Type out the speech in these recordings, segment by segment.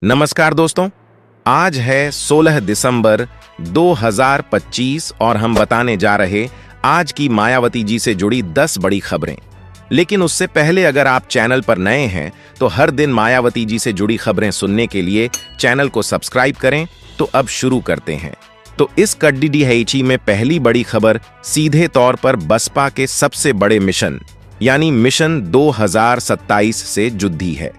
नमस्कार दोस्तों। आज है 16 दिसंबर 2025 और हम बताने जा रहे आज की मायावती जी से जुड़ी 10 बड़ी खबरें। लेकिन उससे पहले अगर आप चैनल पर नए हैं तो हर दिन मायावती जी से जुड़ी खबरें सुनने के लिए चैनल को सब्सक्राइब करें। तो अब शुरू करते हैं। तो इस कड्डीडीहैची में पहली बड़ी खबर सीधे तौर पर बसपा के सबसे बड़े मिशन यानी मिशन 2027 से जुड़ी है।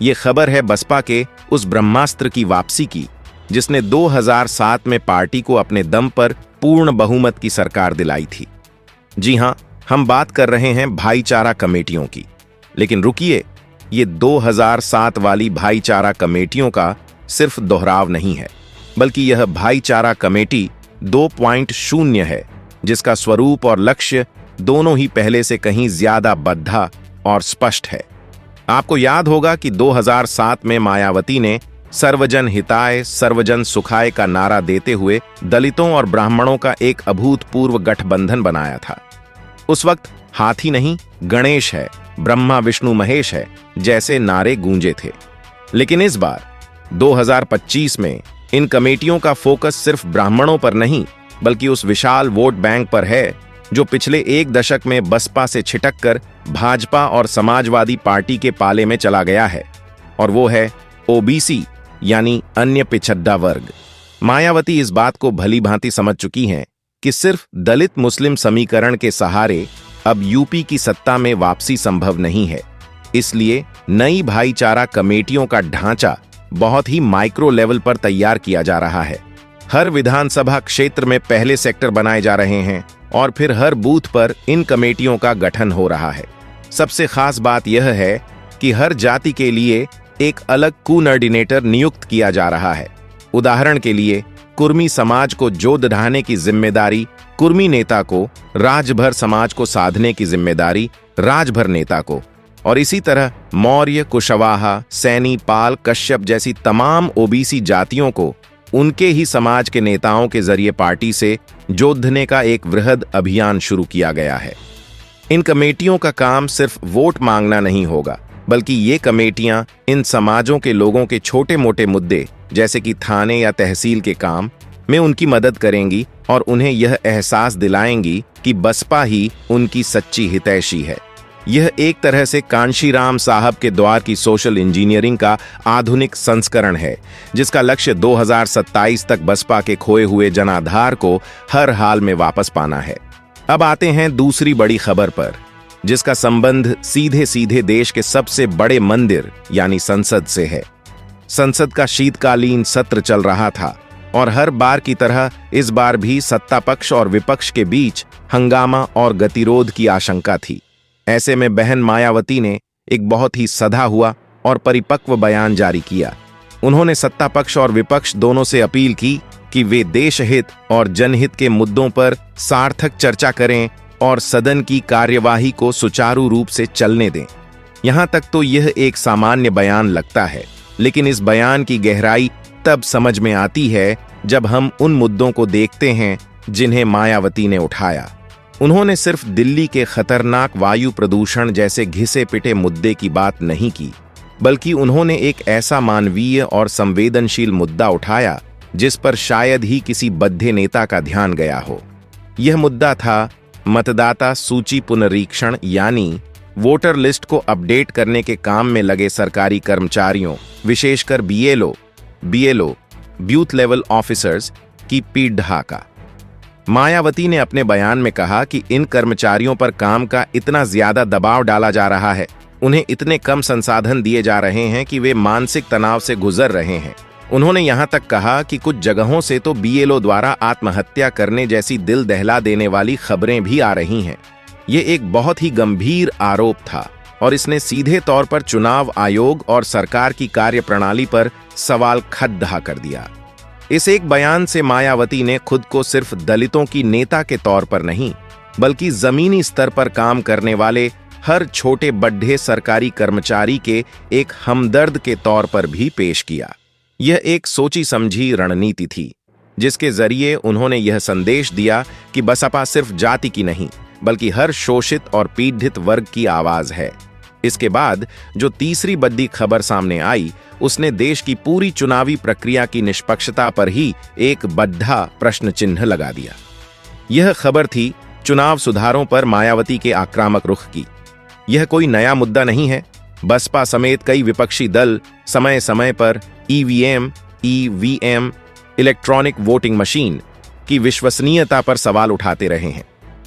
ये खबर है बसपा के उस ब्रह्मास्त्र की वापसी की जिसने 2007 में पार्टी को अपने दम पर पूर्ण बहुमत की सरकार दिलाई थी। जी हां, हम बात कर रहे हैं भाईचारा कमेटियों की। लेकिन रुकिए, ये 2007 वाली भाईचारा कमेटियों का सिर्फ दोहराव नहीं है, बल्कि यह भाईचारा कमेटी 2.0 है, जिसका स्वरूप और लक्ष्य दोनों ही पहले से कहीं ज्यादा बद्धा और स्पष्ट है। आपको याद होगा कि 2007 में मायावती ने सर्वजन हिताय सर्वजन सुखाय का नारा देते हुए दलितों और ब्राह्मणों का एक अभूतपूर्व गठबंधन बनाया था। उस वक्त हाथी नहीं गणेश है, ब्रह्मा विष्णु महेश है जैसे नारे गूंजे थे। लेकिन इस बार 2025 में इन कमेटियों का फोकस सिर्फ ब्राह्मणों पर नहीं बल्कि उस विशाल वोट बैंक पर है जो पिछले एक दशक में बसपा से छिटककर भाजपा और समाजवादी पार्टी के पाले में चला गया है, और वो है ओबीसी यानी अन्य पिछड़ा वर्ग। मायावती इस बात को भली भांति समझ चुकी हैं कि सिर्फ दलित मुस्लिम समीकरण के सहारे अब यूपी की सत्ता में वापसी संभव नहीं है। इसलिए नई भाईचारा कमेटियों का ढांचा बहुत ही माइक्रो लेवल पर तैयार किया जा रहा है। हर विधानसभा क्षेत्र में पहले सेक्टर बनाए जा रहे हैं और फिर हर बूथ पर इन कमेटियों का गठन हो रहा है। सबसे खास बात यह है कि हर जाति के लिए एक अलग कोऑर्डिनेटर नियुक्त किया जा रहा है। उदाहरण के लिए कुर्मी समाज को जोत ढाने की जिम्मेदारी कुर्मी नेता को, राजभर समाज को साधने की जिम्मेदारी राजभर नेता को, और इसी तरह मौर्य, कुशवाहा, सैनी, पाल, कश्यप जैसी तमाम ओबीसी जातियों को उनके ही समाज के नेताओं के जरिए पार्टी से जोड़ने का एक वृहद अभियान शुरू किया गया है। इन कमेटियों का काम सिर्फ वोट मांगना नहीं होगा, बल्कि ये कमेटियां इन समाजों के लोगों के छोटे मोटे मुद्दे जैसे कि थाने या तहसील के काम में उनकी मदद करेंगी और उन्हें यह एहसास दिलाएंगी कि बसपा ही उनकी सच्ची हितैषी है। यह एक तरह से कांशीराम साहब के द्वार की सोशल इंजीनियरिंग का आधुनिक संस्करण है, जिसका लक्ष्य 2027 तक बसपा के खोए हुए जनाधार को हर हाल में वापस पाना है। अब आते हैं दूसरी बड़ी खबर पर, जिसका संबंध सीधे सीधे देश के सबसे बड़े मंदिर यानी संसद से है। संसद का शीतकालीन सत्र चल रहा था और हर बार की तरह इस बार भी सत्ता पक्ष और विपक्ष के बीच हंगामा और गतिरोध की आशंका थी। ऐसे में बहन मायावती ने एक बहुत ही सधा हुआ और परिपक्व बयान जारी किया। उन्होंने सत्ता पक्ष और विपक्ष दोनों से अपील की कि वे देश हित और जनहित के मुद्दों पर सार्थक चर्चा करें और सदन की कार्यवाही को सुचारू रूप से चलने दें। यहां तक तो यह एक सामान्य बयान लगता है, लेकिन इस बयान की गहराई तब समझ में आती है जब हम उन मुद्दों को देखते हैं जिन्हें मायावती ने उठाया। उन्होंने सिर्फ दिल्ली के खतरनाक वायु प्रदूषण जैसे घिसे पिटे मुद्दे की बात नहीं की, बल्कि उन्होंने एक ऐसा मानवीय और संवेदनशील मुद्दा उठाया जिस पर शायद ही किसी बद्धे नेता का ध्यान गया हो। यह मुद्दा था मतदाता सूची पुनरीक्षण यानी वोटर लिस्ट को अपडेट करने के काम में लगे सरकारी कर्मचारियों, विशेषकर बीएलओ बूथ लेवल ऑफिसर्स की पीढ़ा का। मायावती ने अपने बयान में कहा कि इन कर्मचारियों पर काम का इतना ज्यादा दबाव डाला जा रहा है, उन्हें इतने कम संसाधन दिए जा रहे हैं कि वे मानसिक तनाव से गुजर रहे हैं। उन्होंने यहां तक कहा कि कुछ जगहों से तो बीएलओ द्वारा आत्महत्या करने जैसी दिल दहला देने वाली खबरें भी आ रही हैं। ये एक बहुत ही गंभीर आरोप था और इसने सीधे तौर पर चुनाव आयोग और सरकार की कार्यप्रणाली पर सवाल खड़ा कर दिया। इस एक बयान से मायावती ने खुद को सिर्फ दलितों की नेता के तौर पर नहीं बल्कि जमीनी स्तर पर काम करने वाले हर छोटे बड्ढे सरकारी कर्मचारी के एक हमदर्द के तौर पर भी पेश किया। यह एक सोची समझी रणनीति थी जिसके जरिए उन्होंने यह संदेश दिया कि बसपा सिर्फ जाति की नहीं बल्कि हर शोषित और पीड़ित वर्ग की आवाज है। इसके बाद जो तीसरी बड़ी खबर सामने आई, उसने देश की पूरी चुनावी प्रक्रिया की निष्पक्षता पर ही एक बड़ा प्रश्न चिन्ह लगा दिया। यह खबर थी चुनाव सुधारों पर मायावती के आक्रामक रुख की। यह कोई नया मुद्दा नहीं है। बसपा समेत कई विपक्षी दल समय समय पर ईवीएम इलेक्ट्रॉनिक वोटिंग मशीन की विश्वसनीयता पर सवाल उठाते रहे हैं,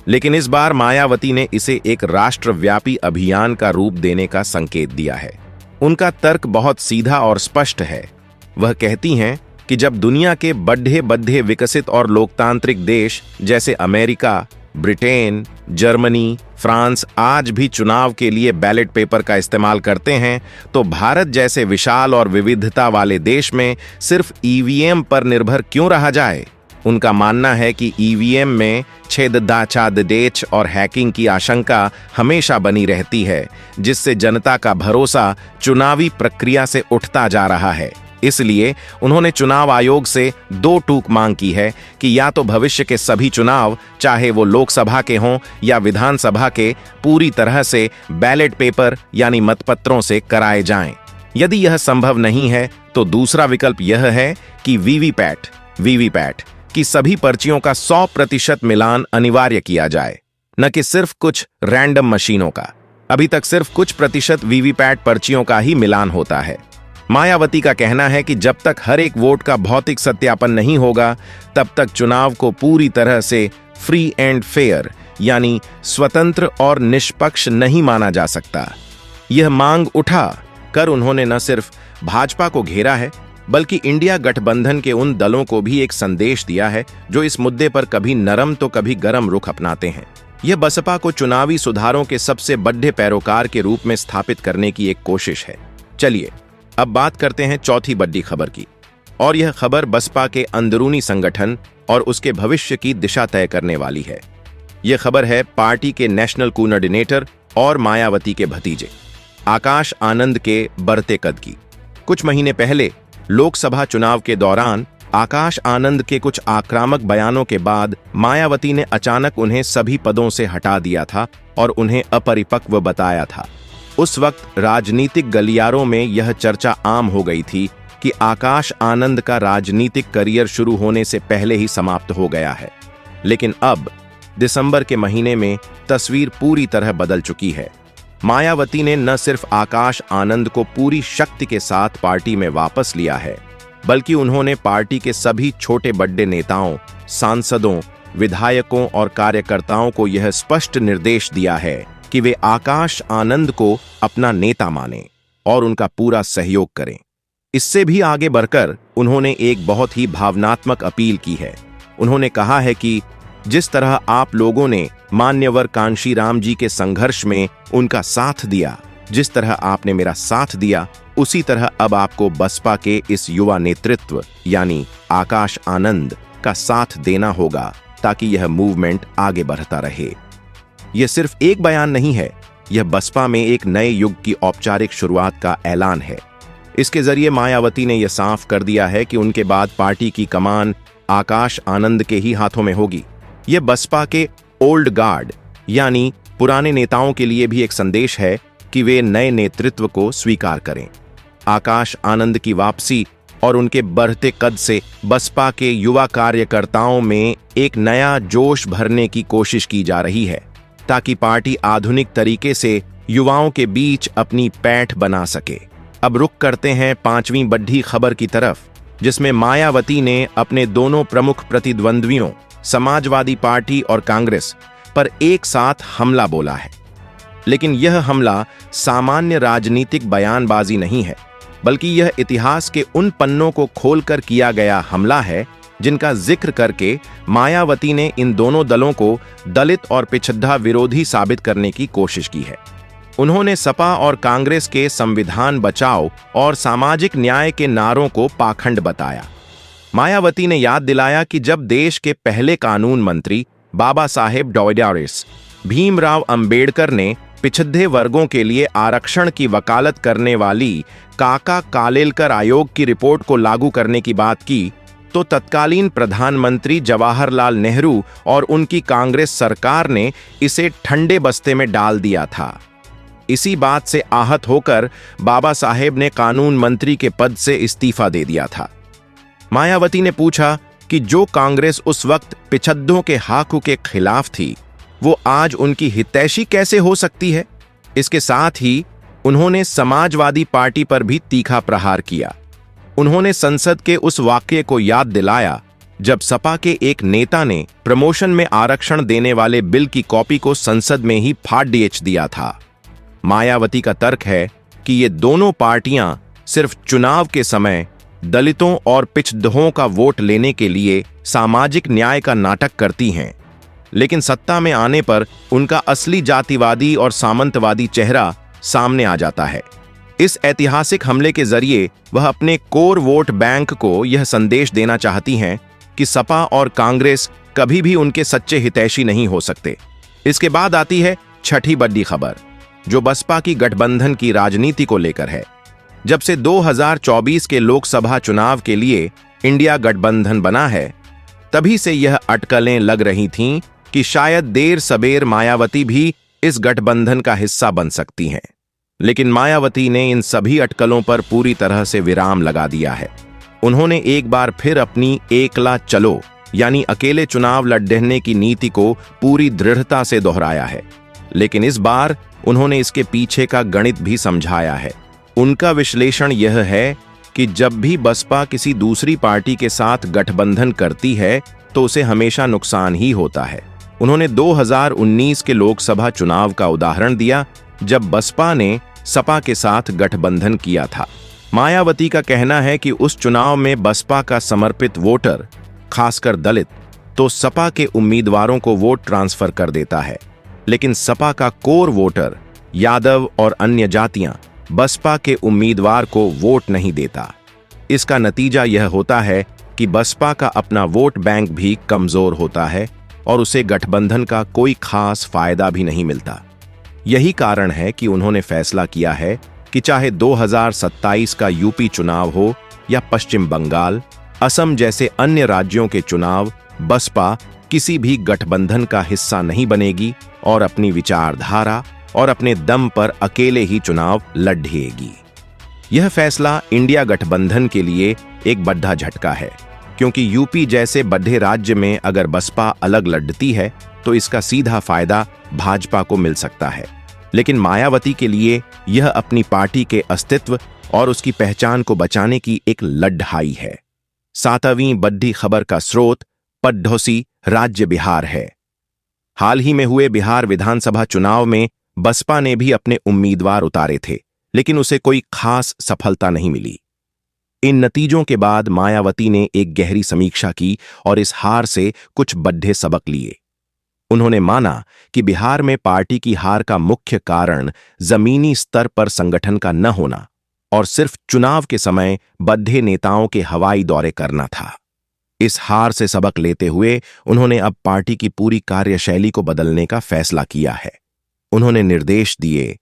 लेकिन इस बार मायावती ने इसे एक राष्ट्रव्यापी अभियान का रूप देने का संकेत दिया है। उनका तर्क बहुत सीधा और स्पष्ट है। वह कहती हैं कि जब दुनिया के बड़े विकसित और लोकतांत्रिक देश जैसे अमेरिका, ब्रिटेन, जर्मनी, फ्रांस आज भी चुनाव के लिए बैलेट पेपर का इस्तेमाल करते हैं, तो भारत जैसे विशाल और विविधता वाले देश में सिर्फ ईवीएम पर निर्भर क्यों रहा जाए। उनका मानना है कि ईवीएम में छेदछाड़ और हैकिंग की आशंका हमेशा बनी रहती है, जिससे जनता का भरोसा चुनावी प्रक्रिया से उठता जा रहा है। इसलिए उन्होंने चुनाव आयोग से दो टूक मांग की है कि या तो भविष्य के सभी चुनाव, चाहे वो लोकसभा के हों या विधानसभा के, पूरी तरह से बैलेट पेपर यानी मतपत्रों से कराए जाएं। यदि यह संभव नहीं है तो दूसरा विकल्प यह है कि वीवीपैट की सभी पर्चियों का 100% मिलान अनिवार्य किया जाए, न कि सिर्फ कुछ रैंडम मशीनों का। अभी तक सिर्फ कुछ प्रतिशत वीवीपैट पर्चियों का ही मिलान होता है। मायावती का कहना है कि जब तक हर एक वोट का भौतिक सत्यापन नहीं होगा, तब तक चुनाव को पूरी तरह से फ्री एंड फेयर यानी स्वतंत्र और निष्पक्ष नहीं माना जा सकता। यह मांग उठा कर उन्होंने न सिर्फ भाजपा को घेरा है, बल्कि इंडिया गठबंधन के उन दलों को भी एक संदेश दिया है जो इस मुद्दे पर कभी नरम तो कभी गरम रुख अपनाते हैं। यह बसपा को चुनावी सुधारों के सबसे बड़े पैरोकार के रूप में स्थापित करने की एक कोशिश है। चलिए अब बात करते हैं चौथी बड़ी खबर की, और यह खबर बसपा के अंदरूनी संगठन और उसके भविष्य की दिशा तय करने वाली है। यह खबर है पार्टी के नेशनल कोऑर्डिनेटर और मायावती के भतीजे आकाश आनंद के बढ़ते कद की। कुछ महीने पहले लोकसभा चुनाव के दौरान आकाश आनंद के कुछ आक्रामक बयानों के बाद मायावती ने अचानक उन्हें सभी पदों से हटा दिया था और उन्हें अपरिपक्व बताया था। उस वक्त राजनीतिक गलियारों में यह चर्चा आम हो गई थी कि आकाश आनंद का राजनीतिक करियर शुरू होने से पहले ही समाप्त हो गया है। लेकिन अब दिसंबर के महीने में तस्वीर पूरी तरह बदल चुकी है। मायावती ने न सिर्फ आकाश आनंद को पूरी शक्ति के साथ पार्टी में वापस लिया है, बल्कि उन्होंने पार्टी के सभी छोटे बड़े नेताओं, सांसदों, विधायकों और कार्यकर्ताओं को यह स्पष्ट निर्देश दिया है कि वे आकाश आनंद को अपना नेता मानें और उनका पूरा सहयोग करें। इससे भी आगे बढ़कर उन्होंने एक बहुत ही भावनात्मक अपील की है। उन्होंने कहा है कि जिस तरह आप लोगों ने मान्यवर कांशीराम जी के संघर्ष में उनका साथ दिया, जिस तरह आपने मेरा साथ दिया, उसी तरह अब आपको बसपा के इस युवा नेतृत्व यानी आकाश आनंद का साथ देना होगा ताकि यह मूवमेंट आगे बढ़ता रहे। यह सिर्फ एक बयान नहीं है, यह बसपा में एक नए युग की औपचारिक शुरुआत का ऐलान है। इसके जरिए मायावती ने यह साफ कर दिया है कि उनके बाद पार्टी की कमान आकाश आनंद के ही हाथों में होगी। यह बसपा के ओल्ड गार्ड यानी पुराने नेताओं के लिए भी एक संदेश है कि वे नए नेतृत्व को स्वीकार करें। आकाश आनंद की वापसी और उनके बढ़ते कद से बसपा के युवा कार्यकर्ताओं में एक नया जोश भरने की कोशिश की जा रही है ताकि पार्टी आधुनिक तरीके से युवाओं के बीच अपनी पैठ बना सके। अब रुख करते हैं पांचवीं बड़ी खबर की तरफ, जिसमें मायावती ने अपने दोनों प्रमुख प्रतिद्वंद्वियों समाजवादी पार्टी और कांग्रेस पर एक साथ हमला बोला है। लेकिन यह हमला सामान्य राजनीतिक बयानबाजी नहीं है, बल्कि यह इतिहास के उन पन्नों को खोलकर किया गया हमला है जिनका जिक्र करके मायावती ने इन दोनों दलों को दलित और पिछड़ा विरोधी साबित करने की कोशिश की है। उन्होंने सपा और कांग्रेस के संविधान बचाओ और सामाजिक न्याय के नारों को पाखंड बताया। मायावती ने याद दिलाया कि जब देश के पहले कानून मंत्री बाबा साहेब डॉ. भीमराव अंबेडकर ने पिछड़े वर्गों के लिए आरक्षण की वकालत करने वाली काका कालेलकर आयोग की रिपोर्ट को लागू करने की बात की, तो तत्कालीन प्रधानमंत्री जवाहरलाल नेहरू और उनकी कांग्रेस सरकार ने इसे ठंडे बस्ते में डाल दिया था। इसी बात से आहत होकर बाबा साहेब ने कानून मंत्री के पद से इस्तीफा दे दिया था। मायावती ने पूछा कि जो कांग्रेस उस वक्त पिछद्दों के हाकू के खिलाफ थी, वो आज उनकी हितैषी कैसे हो सकती है। इसके साथ ही उन्होंने समाजवादी पार्टी पर भी तीखा प्रहार किया। उन्होंने संसद के उस वाक्य को याद दिलाया जब सपा के एक नेता ने प्रमोशन में आरक्षण देने वाले बिल की कॉपी को संसद में ही फाड़ दिया था। मायावती का तर्क है कि ये दोनों पार्टियां सिर्फ चुनाव के समय दलितों और पिछड़ों का वोट लेने के लिए सामाजिक न्याय का नाटक करती हैं, लेकिन सत्ता में आने पर उनका असली जातिवादी और सामंतवादी चेहरा सामने आ जाता है। इस ऐतिहासिक हमले के जरिए वह अपने कोर वोट बैंक को यह संदेश देना चाहती हैं कि सपा और कांग्रेस कभी भी उनके सच्चे हितैषी नहीं हो सकते। इसके बाद आती है छठी बड़ी खबर, जो बसपा की गठबंधन की राजनीति को लेकर है। जब से 2024 के लोकसभा चुनाव के लिए इंडिया गठबंधन बना है, तभी से यह अटकलें लग रही थीं कि शायद देर सबेर मायावती भी इस गठबंधन का हिस्सा बन सकती हैं। लेकिन मायावती ने इन सभी अटकलों पर पूरी तरह से विराम लगा दिया है। उन्होंने एक बार फिर अपनी एकला चलो यानी अकेले चुनाव लड़ने की नीति को पूरी दृढ़ता से दोहराया है, लेकिन इस बार उन्होंने इसके पीछे का गणित भी समझाया है। उनका विश्लेषण यह है कि जब भी बसपा किसी दूसरी पार्टी के साथ गठबंधन करती है तो उसे हमेशा नुकसान ही होता है। उन्होंने 2019 के लोकसभा चुनाव का उदाहरण दिया, जब बसपा ने सपा के साथ गठबंधन किया था। मायावती का कहना है कि उस चुनाव में बसपा का समर्पित वोटर, खासकर दलित, तो सपा के उम्मीदवारों को वोट ट्रांसफर कर देता है, लेकिन सपा का कोर वोटर, यादव और अन्य जातियां बसपा के उम्मीदवार को वोट नहीं देता। इसका नतीजा यह होता है कि बसपा का अपना वोट बैंक भी कमजोर होता है और उसे गठबंधन का कोई खास फायदा भी नहीं मिलता। यही कारण है कि उन्होंने फैसला किया है कि चाहे 2027 का यूपी चुनाव हो या पश्चिम बंगाल, असम जैसे अन्य राज्यों के चुनाव, बसपा किसी भी गठबंधन का हिस्सा नहीं बनेगी और अपनी विचारधारा और अपने दम पर अकेले ही चुनाव लड़ेगी। यह फैसला इंडिया गठबंधन के लिए एक बड़ा झटका है, क्योंकि यूपी जैसे बड़े राज्य में अगर बसपा अलग लड़ती है तो इसका सीधा फायदा भाजपा को मिल सकता है। लेकिन मायावती के लिए यह अपनी पार्टी के अस्तित्व और उसकी पहचान को बचाने की एक लड़ाई है। 7वीं बड़ी खबर का स्रोत पड़ोसी राज्य बिहार है। हाल ही में हुए बिहार विधानसभा चुनाव में बसपा ने भी अपने उम्मीदवार उतारे थे, लेकिन उसे कोई खास सफलता नहीं मिली। इन नतीजों के बाद मायावती ने एक गहरी समीक्षा की और इस हार से कुछ बड़े सबक लिए। उन्होंने माना कि बिहार में पार्टी की हार का मुख्य कारण जमीनी स्तर पर संगठन का न होना और सिर्फ चुनाव के समय बड़े नेताओं के हवाई दौरे करना था। इस हार से सबक लेते हुए उन्होंने अब पार्टी की पूरी कार्यशैली को बदलने का फैसला किया है। उन्होंने निर्देश दिए